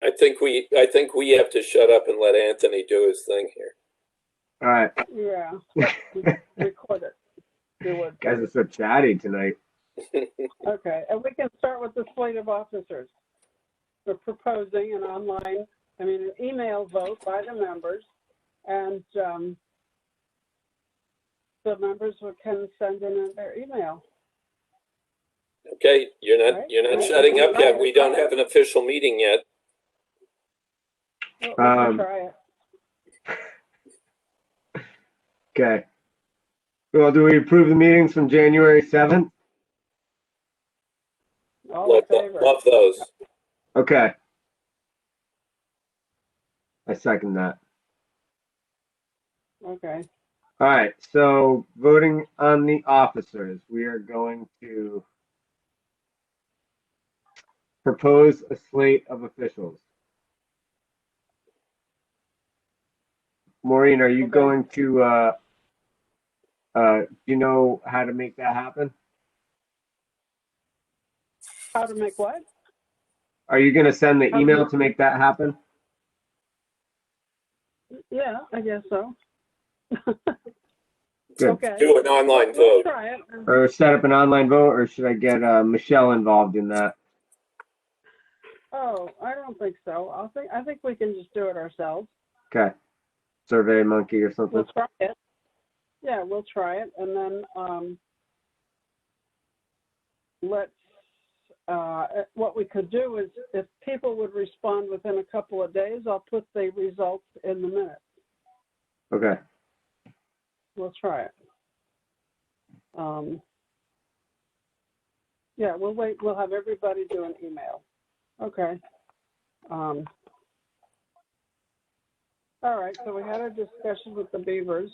I think we have to shut up and let Anthony do his thing here. All right. Yeah. Record it. Do it. Guys are so chatty tonight. Okay, and we can start with the slate of officers. We're proposing an email vote by the members, and the members can send in their email. Okay, you're not shutting up yet. We don't have an official meeting yet. We can try it. Okay. Well, do we approve the meetings from January 7th? All in favor? Love those. Okay. I second that. Okay. All right. So voting on the officers, we are going to propose a slate of officials. Maureen, are you going to, do you know how to make that happen? How to make what? Are you going to send the email to make that happen? Yeah, I guess so. Good. Okay. Do an online We'll vote. try it. Or set up an online vote, or should I get Michelle involved in that? Oh, I don't think so. I think we can just do it ourselves. Okay. Survey Monkey or something? We'll try it. Yeah, we'll try it, and then what we could do is, if people would respond within a couple of days, I'll put the results in the minutes. Okay. We'll try it. Yeah, we'll wait. We'll have everybody do an email. Okay. All right. So we had a discussion with the Beavers.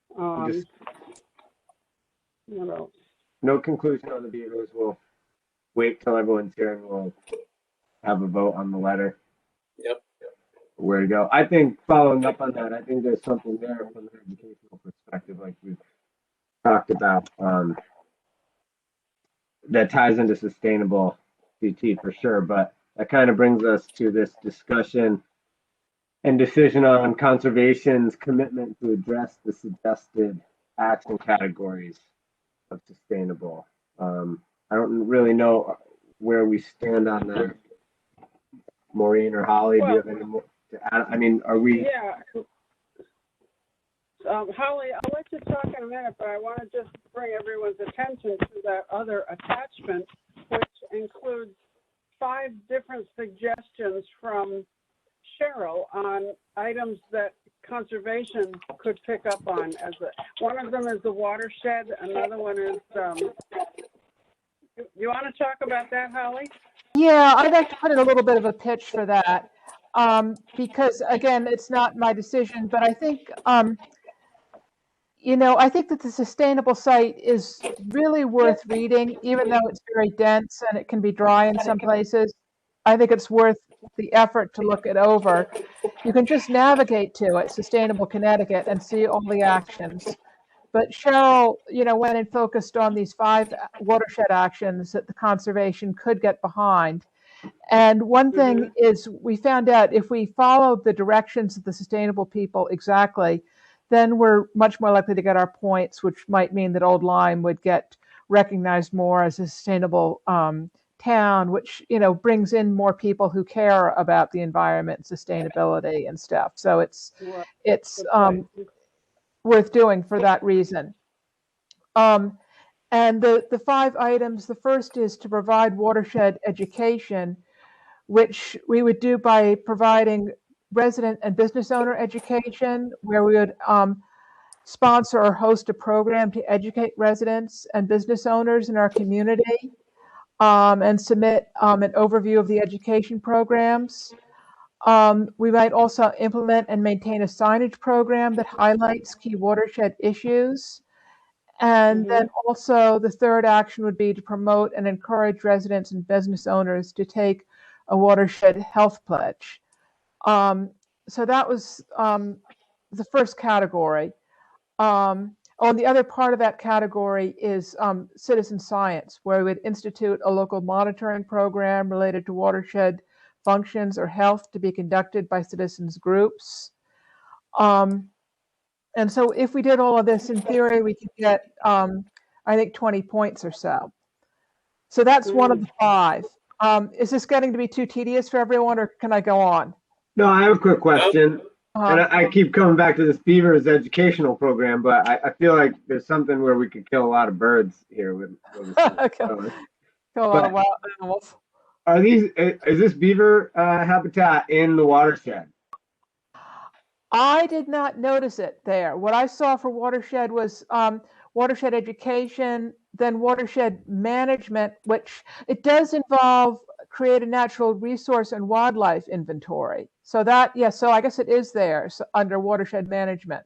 What else? No conclusion on the Beavers. We'll wait till everyone's here and we'll have a vote on the letter. Yep. Where to go. I think following up on that, I think there's something there from an educational perspective, like we've talked about, that ties into sustainable CT for sure. But that kind of brings us to this discussion and decision on conservation's commitment to address the suggested action categories of sustainable. I don't really know where we stand on that. Maureen or Holly, do you have any more to add? I mean, are we? Yeah. Holly, I'll let you talk in a minute, but I want to just bring everyone's attention to that other attachment, which includes 5 different suggestions from Cheryl on items that conservation could pick up on. One of them is the watershed. Another one is. You want to talk about that, Holly? Yeah, I'd like to put in a little bit of a pitch for that, because again, it's not my decision, but I think, I think that the sustainable site is really worth reading, even though it's very dense and it can be dry in some places. I think it's worth the effort to look it over. You can just navigate to it, Sustainable Connecticut, and see all the actions. But Cheryl, went and focused on these 5 watershed actions that the conservation could get behind. And one thing is, we found out if we follow the directions of the sustainable people exactly, then we're much more likely to get our points, which might mean that Old Lyme would get recognized more as a sustainable town, which brings in more people who care about the environment, sustainability, and stuff. So it's worth doing for that reason. And the 5 items, the first is to provide watershed education, which we would do by providing resident and business owner education, where we would sponsor or host a program to educate residents and business owners in our community, and submit an overview of the education programs. We might also implement and maintain a signage program that highlights key watershed issues. And then also the third action would be to promote and encourage residents and business owners to take a watershed health pledge. So that was the first category. The other part of that category is citizen science, where we would institute a local monitoring program related to watershed functions, or health to be conducted by citizens groups. And so if we did all of this, in theory, we could get, I think, 20 points or so. So that's one of the 5. Is this getting to be too tedious for everyone, or can I go on? No, I have a quick question. And Uh, I keep coming back to this Beavers educational program, but I feel like there's something where we could kill a lot of birds here with this. kill a lot of wild animals. Is this beaver habitat in the watershed? I did not notice it there. What I saw for watershed was watershed education, then watershed management, which it does involve create a natural resource and wildlife inventory. So that, yes, so I guess it is there under watershed management,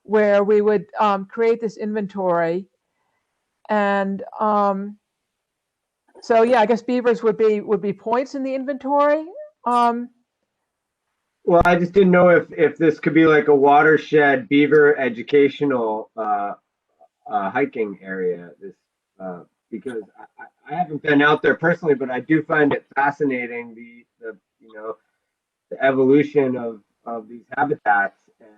where we would create this inventory. And so, yeah, I guess beavers would be points in the inventory. Well, I just didn't know if this could be like a watershed beaver educational hiking area. Because I haven't been out there personally, but I do find it fascinating the evolution of these habitats, and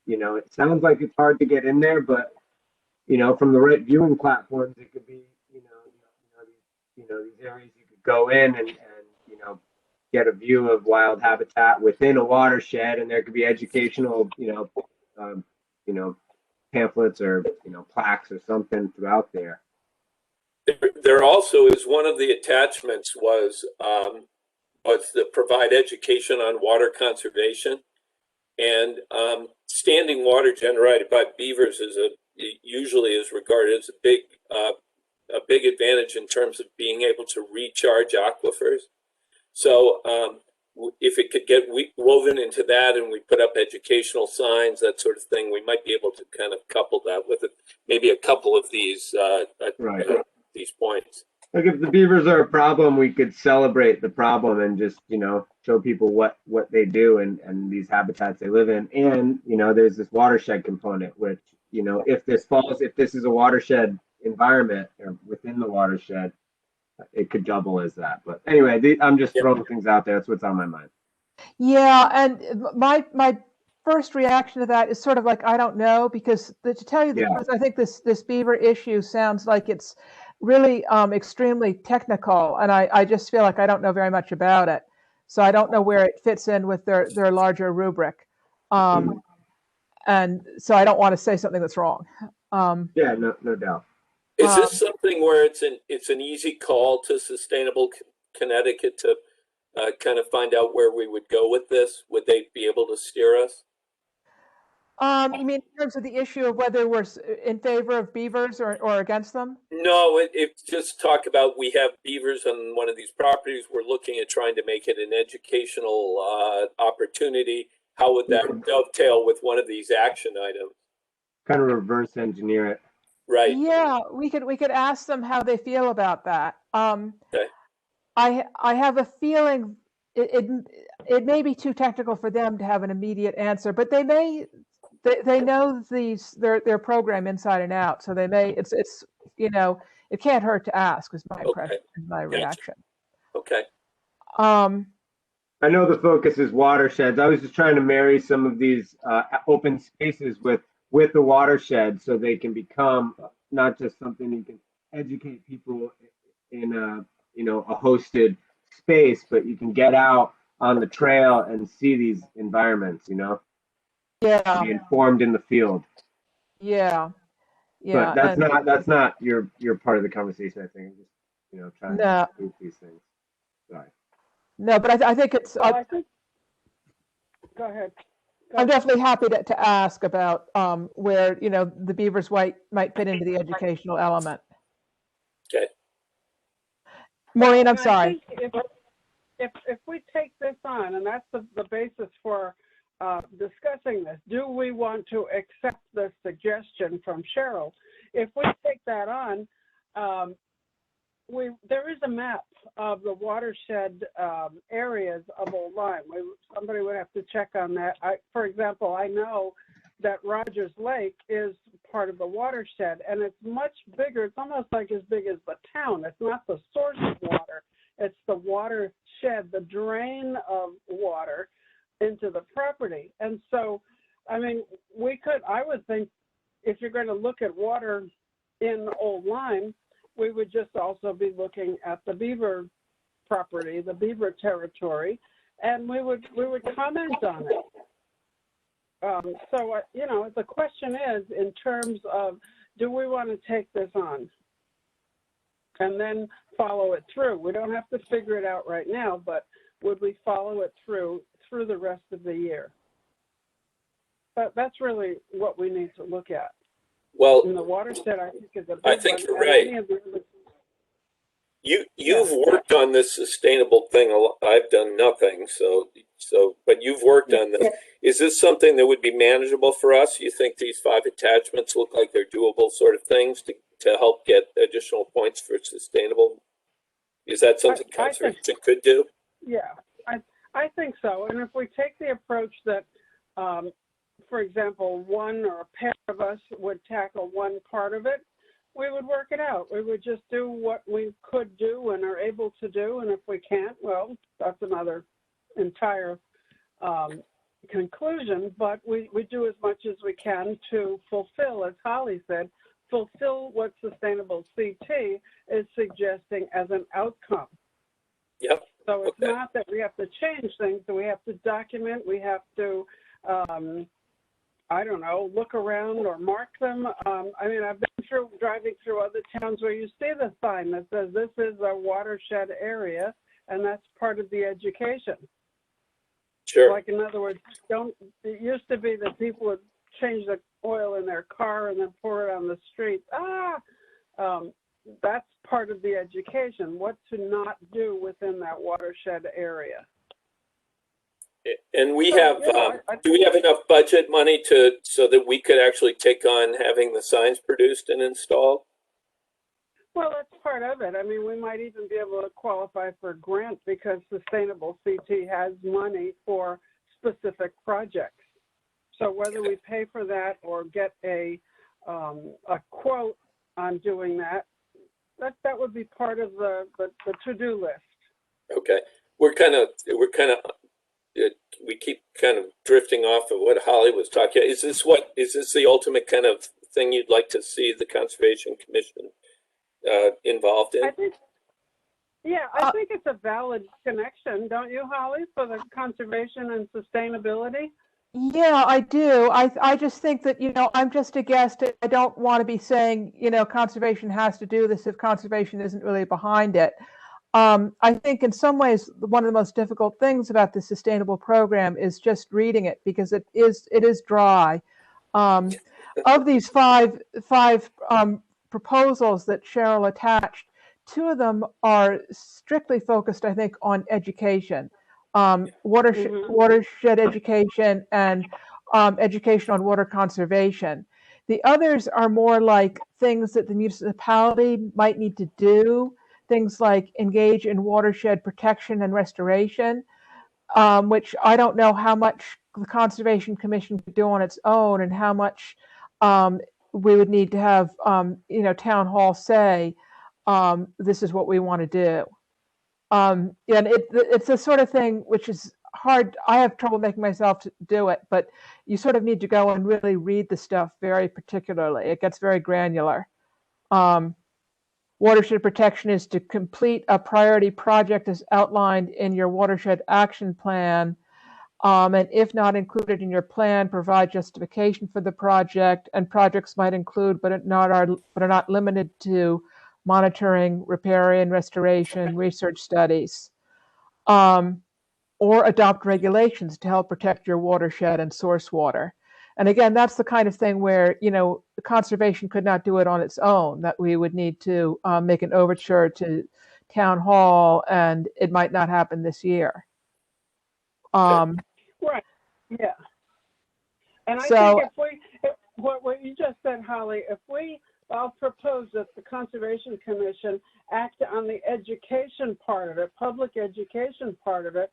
it sounds like it's hard to get in there, but from the right viewing platforms, it could be these areas you could go in and get a view of wild habitat within a watershed, and there could be educational pamphlets or plaques or something throughout there. There also is one of the attachments was the provide education on water conservation, and standing water generated by beavers usually is regarded as a big advantage in terms of being able to recharge aquifers. So if it could get woven into that, and we put up educational signs, that sort of thing, we might be able to kind of couple that with maybe a couple of these these points. Like if the beavers are a problem, we could celebrate the problem and just show people what they do and these habitats they live in. And there's this watershed component, which if this is a watershed environment or within the watershed, it could double as that. But anyway, I'm just throwing things out there. That's what's on my mind. Yeah, and my first reaction to that is sort of like, I don't know, because to tell you the truth, I think this beaver issue sounds like it's really extremely technical, and I just feel like I don't know very much about it. So I don't know where it fits in with their larger rubric. And so I don't want to say something that's wrong. Yeah, no doubt. Is this something where it's an easy call to Sustainable Connecticut to kind of find out where we would go with this? Would they be able to steer us? You mean in terms of the issue of whether we're in favor of beavers or against them? No, it's just talk about we have beavers on one of these properties. We're looking at trying to make it an educational opportunity. How would that dovetail with one of these action items? Kind of reverse engineer it. Right. Yeah, we could ask them how they feel about that. Okay. I have a feeling it may be too technical for them to have an immediate answer, but they know their program inside and out, so they may it's it can't hurt to ask, is my impression, my reaction. Okay. I know the focus is watersheds. I was just trying to marry some of these open spaces with the watershed, so they can become not just something you can educate people in a hosted space, but you can get out on the trail and see these environments, Yeah. be informed in the field. Yeah. But that's not your part of the conversation. I think I'm just trying to do these things. Sorry. No, but I think it's. Go ahead. I'm definitely happy to ask about where the beavers might fit into the educational element. Okay. Maureen, I'm sorry. If we take this on, and that's the basis for discussing this, do we want to accept the suggestion from Cheryl? If we take that on, there is a map of the watershed areas of Old Lyme. Somebody would have to check on that. For example, I know that Rogers Lake is part of the watershed, and it's much bigger. It's almost like as big as the town. It's not the source of water. It's the watershed, the drain of water into the property. And so, I mean, I would think if you're going to look at water in Old Lyme, we would just also be looking at the beaver property, the beaver territory, and we would comment on it. So, you know, the question is in terms of, do we want to take this on and then follow it through? We don't have to figure it out right now, but would we follow it through the rest of the year? But that's really what we need to look at. Well, And the watershed, I think, is a big I think one. you're And right. any of the other- You've worked on this sustainable thing a lot. I've done nothing, but you've worked on this. Is this something that would be manageable for us? You think these 5 attachments look like they're doable sort of things to help get additional points for sustainable? Is that something I think- conservation could do? Yeah, I think so. And if we take the approach that, for example, one or a pair of us would tackle one part of it, we would work it out. We would just do what we could do and are able to do. And if we can't, well, that's another entire conclusion. But we do as much as we can to fulfill, as Holly said, fulfill what Sustainable CT is suggesting as an outcome. Yep. So it's Okay. not that we have to change things, so we have to document, we have to, I don't know, look around or mark them. I mean, I've been driving through other towns where you see the sign that says this is a watershed area, and that's part of the education. Sure. Like, in other words, it used to be that people would change the oil in their car and then pour it on the street. That's part of the education, what to not do within that watershed area. And we So, have, you know, do we have enough budget money so that we could actually take on having the signs produced and installed? Well, that's part of it. I mean, we might even be able to qualify for a grant because Sustainable CT has money for specific projects. So whether we pay for that or get a quote on doing that, that would be part of the to-do list. Okay. We keep kind of drifting off of what Holly was talking about. Is this the ultimate kind of thing you'd like to see the Conservation Commission involved in? I think it's a valid connection, don't you, Holly, for the conservation and sustainability? Yeah, I do. I just think that, you know, I'm just a guest. I don't want to be saying, you know, conservation has to do this if conservation isn't really behind it. I think in some ways, one of the most difficult things about the sustainable program is just reading it because it is dry. Of these five proposals that Cheryl attached, 2 of them are strictly focused, I think, on education. Watershed education and education on water conservation. The others are more like things that the municipality might need to do, things like engage in watershed protection and restoration, which I don't know how much the Conservation Commission could do on its own and how much we would need to have, you know, town hall say, this is what we want to do. And it's a sort of thing which is hard. I have trouble making myself do it, but you sort of need to go and really read the stuff very particularly. It gets very granular. Watershed protection is to complete a priority project as outlined in your watershed action plan. And if not included in your plan, provide justification for the project. And projects might include, but are not limited to, monitoring, riparian restoration, research studies, or adopt regulations to help protect your watershed and source water. And again, that's the kind of thing where, you know, the conservation could not do it on its own, that we would need to make an overture to town hall, and it might not happen this year. Right, yeah. And I So- think what you just said, Holly, I'll propose that the Conservation Commission act on the education part of it, public education part of it.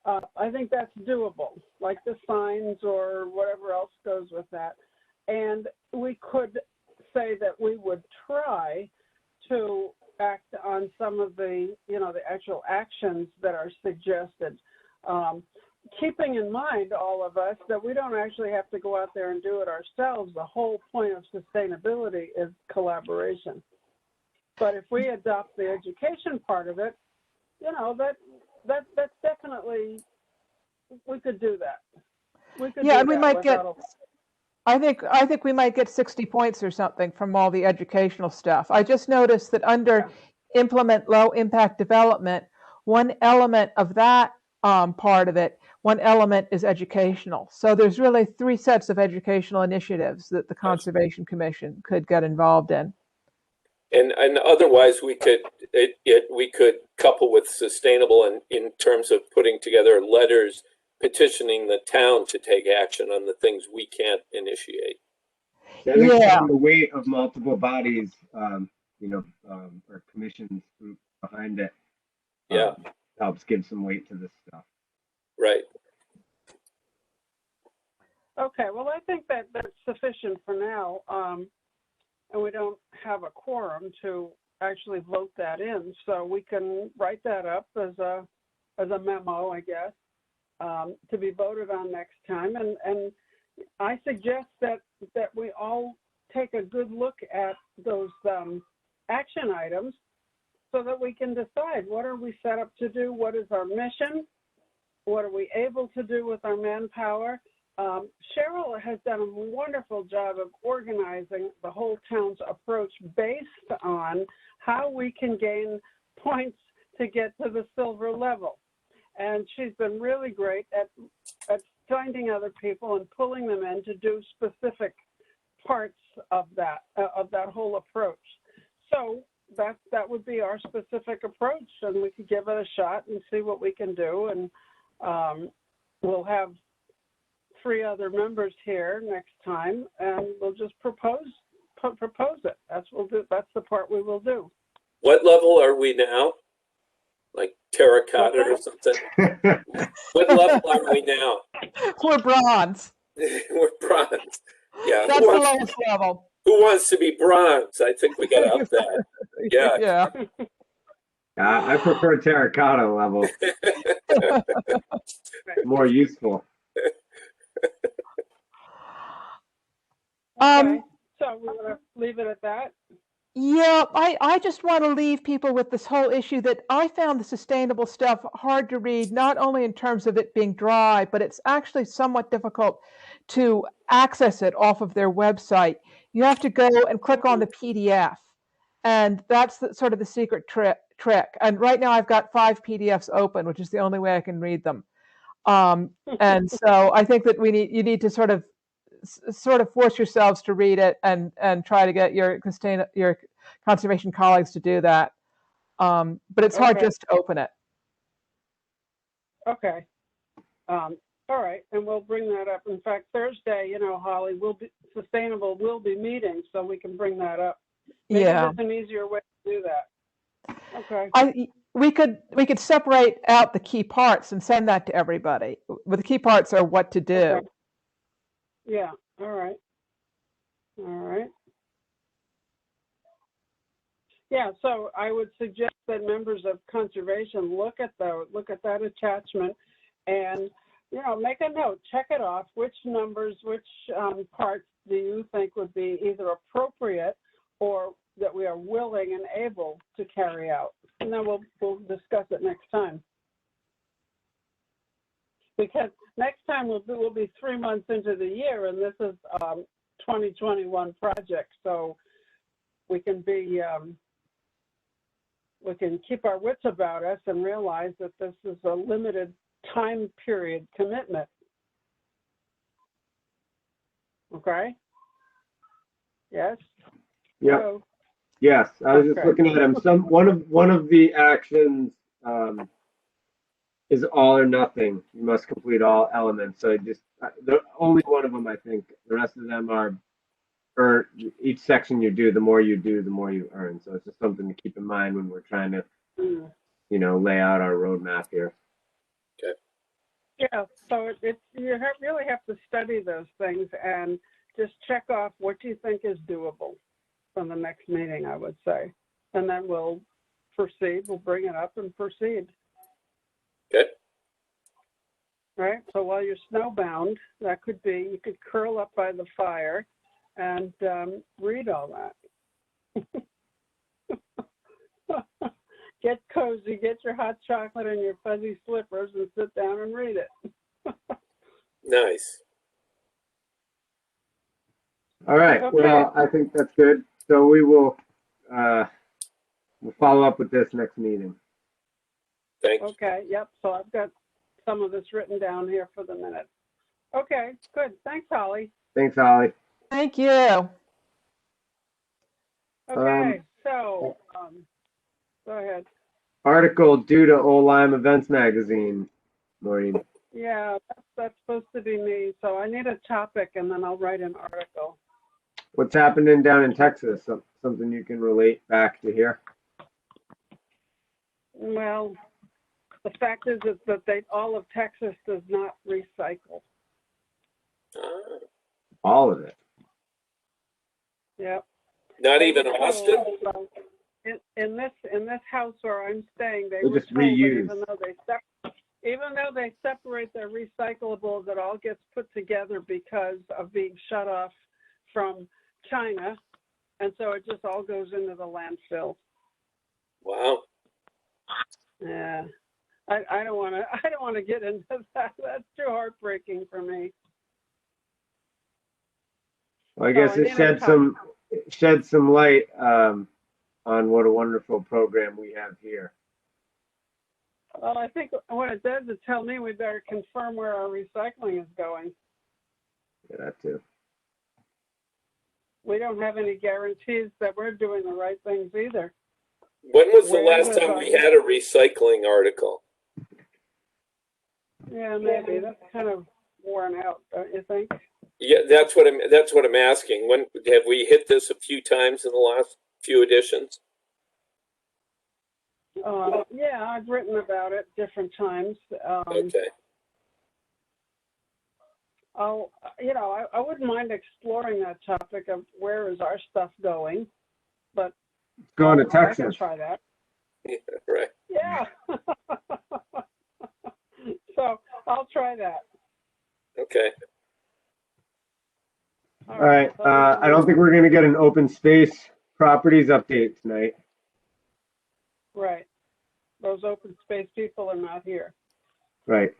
I think that's doable, like the signs or whatever else goes with that. And we could say that we would try to act on some of the, the actual actions that are suggested. Keeping in mind, all of us, that we don't actually have to go out there and do it ourselves. The whole point of sustainability is collaboration. But if we adopt the education part of it, that's definitely, we could do that. We could Yeah, do and we that might get, without I think we might get 60 points or something from all the educational stuff. I just noticed that under implement low impact development, one element of that part of it, one element is educational. So there's really 3 sets of educational initiatives that the Conservation Commission could get involved in. And otherwise, we could couple with sustainable in terms of putting together letters petitioning the town to take action on the things we can't initiate. I think Yeah. having the weight of multiple bodies, or commissions behind it, helps give some weight to this stuff. Right. Okay, well, I think that that's sufficient for now. And we don't have a quorum to actually vote that in, so we can write that up as a memo, I guess, to be voted on next time. And I suggest that we all take a good look at those action items so that we can decide, what are we set up to do? What is our mission? What are we able to do with our manpower? Cheryl has done a wonderful job of organizing the whole town's approach based on how we can gain points to get to the silver level. And she's been really great at finding other people and pulling them in to do specific parts of that whole approach. So that would be our specific approach, and we could give it a shot and see what we can do. And we'll have 3 other members here next time, and we'll just propose it. That's the part we will do. What level are we now? Like terracotta or something? What level are we now? We're bronze. We're bronze. Yeah. That's the lowest level. Who wants to be bronze? I think we got to up that. Yeah. Yeah. I prefer terracotta level. More useful. Okay, so we're going to leave it at that. Yeah, I just want to leave people with this whole issue that I found the sustainable stuff hard to read, not only in terms of it being dry, but it's actually somewhat difficult to access it off of their website. You have to go and click on the PDF, and that's sort of the secret trick. And right now I've got 5 PDFs open, which is the only way I can read them. And so I think that you need to sort of force yourselves to read it and try to get your conservation colleagues to do that. But it's hard just to open it. Okay. All right, and we'll bring that up. In fact, Thursday, Holly, Sustainable will be meeting, so we can bring that up. Maybe there's an easier way to do that. Okay. We could separate out the key parts and send that to everybody. But the key parts are what to do. Okay. Yeah. All right. Yeah. So I would suggest that members of conservation look at that attachment, and make a note, check it off. Which numbers, which parts do you think would be either appropriate or that we are willing and able to carry out? And then we'll discuss it next time. Because next time we'll be 3 months into the year, and this is 2021 project, so we can keep our wits about us and realize that this is a limited time period commitment. Okay. Yes. Yeah. So, yes, I was just looking at them. One of the actions is all or nothing. You must complete all elements. So the only one of them, I think. The rest of them are, or each section you do, the more you do, the more you earn. So it's just something to keep in mind when we're trying to, lay out our roadmap here. Okay. Yeah. So really have to study those things and just check off what you think is doable from the next meeting, I would say, and then we'll proceed. We'll bring it up and proceed. Okay. Right? So while you're snowbound, that could be, you could curl up by the fire and read all that. Get cozy, get your hot chocolate and your fuzzy slippers and sit down and read it. Nice. All right. Okay. Well, I think that's good. So we will we'll follow up with this next meeting. Thank you. Okay, yep, so I've got some of this written down here for the minute. Okay, good. Thanks, Holly. Thanks, Holly. Thank you. Okay, so, go ahead. Article due to Old Lyme Events Magazine, Maureen. Yeah, that's supposed to be me, so I need a topic and then I'll write an article. What's happening down in Texas? Something you can relate back to here? Well, the fact is that all of Texas does not recycle. Ah, All of it. Yep. not even Austin? So, in this house where I'm staying, they They were just told that reuse. even though they separate their recyclables, it all gets put together because of being shut off from China, and so it just all goes into the landfill. Wow. Yeah, I don't want to get into that. That's too heartbreaking for me. Well, I guess So I it need a shed some light on what a wonderful program we have here. Well, I think what it does is tell me we better confirm where our recycling is going. Yeah, that too. We don't have any guarantees that we're doing the right things either. When was the Where last does time we had a recycling article? Yeah, maybe. That's kind of worn out, don't you think? Yeah, that's what I'm asking. When have we hit this a few times in the last few editions? Yeah, I've written about it different times. Okay. I wouldn't mind exploring that topic of where is our stuff going, but Going to I can Texas. try that. Yeah, right. Yeah. So I'll try that. Okay. All right. I don't think we're going to get an open space properties update tonight. Right. Those open space people are not here. Right.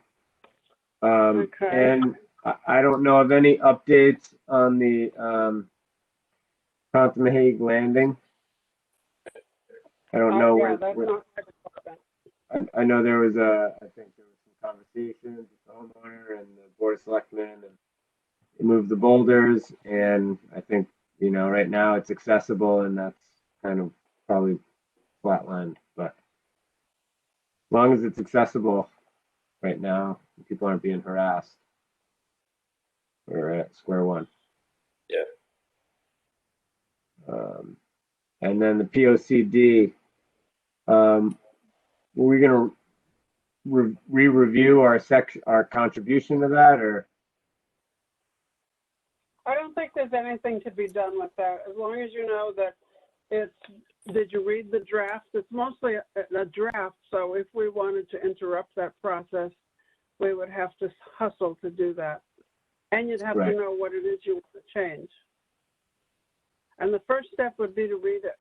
Okay. And I don't know of any updates on the Contamahague Landing. I don't know Yeah, that's not my department. I know there was I think there was some conversations with the homeowner and the board of selectmen, and they moved the boulders, and I think, right now it's accessible, and that's kind of probably flatlined, but as long as it's accessible right now, people aren't being harassed. We're at square one. Yeah. And then the POCD, were we going to re-review our contribution to that, or? I don't think there's anything to be done with that, as long as you know that did you read the draft? It's mostly a draft, so if we wanted to interrupt that process, we would have to hustle to do that. And you'd have Right. to know what it is you want to change. And the first step would be to read it.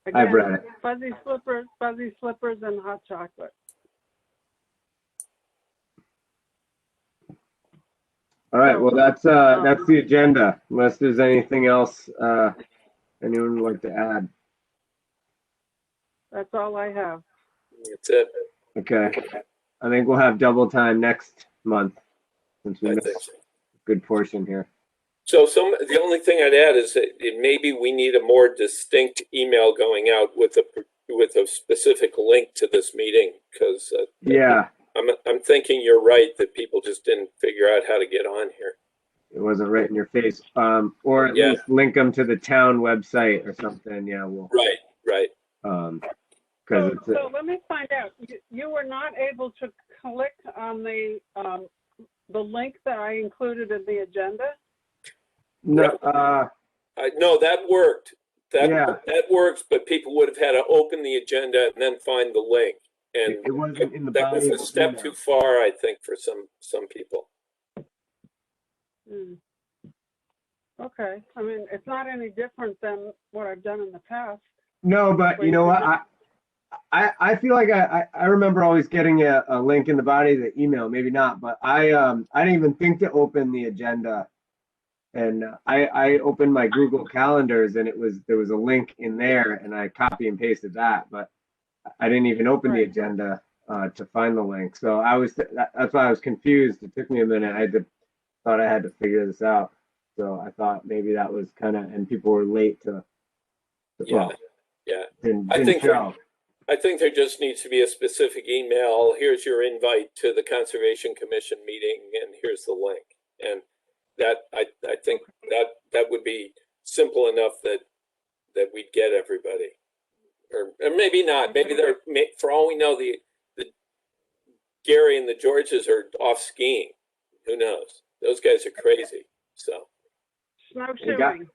Again, I've read it. fuzzy slippers and hot chocolate. All right, well, that's the agenda, unless there's anything else anyone would like to add. That's all I have. That's it. Okay, I think we'll have double time next month, since we I missed think a so. good portion here. So the only thing I'd add is that maybe we need a more distinct email going out with a specific link to this meeting, because Yeah, I'm thinking you're right that people just didn't figure out how to get on here. it wasn't right in your face. Or at Yeah. least link them to the town website or something. Yeah, we'll, Right. because it's, So let me find out. You were not able to click on the link that I included in the agenda? no, No, that worked, Yeah. that works, but people would have had to open the agenda and then find the link. And It wasn't in the that was body a of the step email. too far, I think, for some people. Hmm. Okay, I mean, it's not any different than what I've done in the past. No, but you know what? I feel like I remember always getting a link in the body of the email. Maybe not, but I didn't even think to open the agenda. And I opened my Google calendars and there was a link in there and I copy and pasted that, but I didn't even open the Right. agenda to find the link. So that's why I was confused. It took me a minute. Thought I had to figure this out. So I thought maybe that was kind of, and people were late to Yeah, well, yeah. didn't I think show. I think there just needs to be a specific email. Here's your invite to the Conservation Commission meeting, and here's the link. And that I think that would be simple enough that we'd get everybody, or maybe not. Maybe they're, for all we know, the Gary and the Georges are off skiing. Who knows? Those guys are crazy. So Snowshoeing.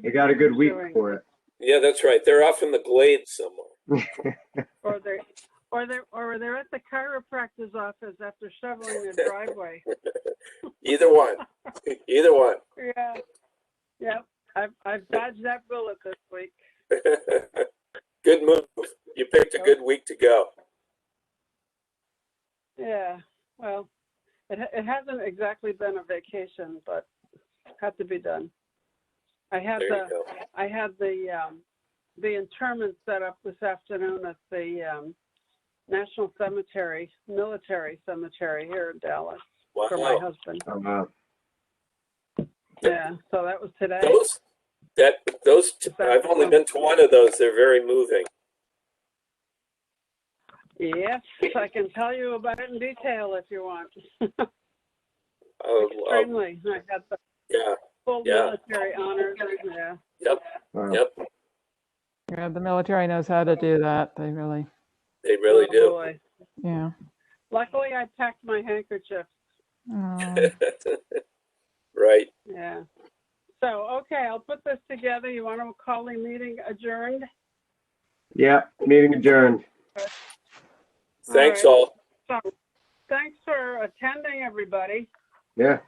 They got a good week snowshoeing. for it. yeah, that's right. They're off in the glades somewhere. Or they're at the chiropractor's office after shoveling their driveway. Either one. Either one. Yeah. Yep. I've dodged that bullet this week. Good move. You picked a good week to go. Yeah. Well, it hasn't exactly been a vacation, but had to be done. I had There you go. the interment set up this afternoon at the National Cemetery, Military Cemetery here in Dallas for my Wow. husband. Oh, wow. Yeah. So that was today. I've only been to one of those. They're very moving. Yes, I can tell you about it in detail if you want. Oh, Extremely. I had the yeah. full Yeah. military honors. Yeah. Yep. Wow. Yep. Yeah, the military knows how to do that. They really, They really Oh, do. boy. yeah. Luckily, I packed my handkerchief. Oh, Right. Yeah. So, okay, I'll put this together. You want to call the meeting adjourned? Yeah, meeting adjourned. Thanks right. all. So, thanks for attending, everybody. Yeah.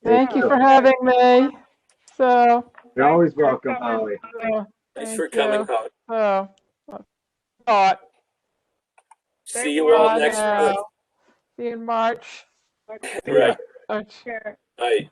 thank you Yeah. for having me. So, You're always Thanks for welcome, coming. Holly. Thanks thank for coming, you. Holly. So, thought. See you all Bye next now. month. See you in March. Right. March. Care. Bye.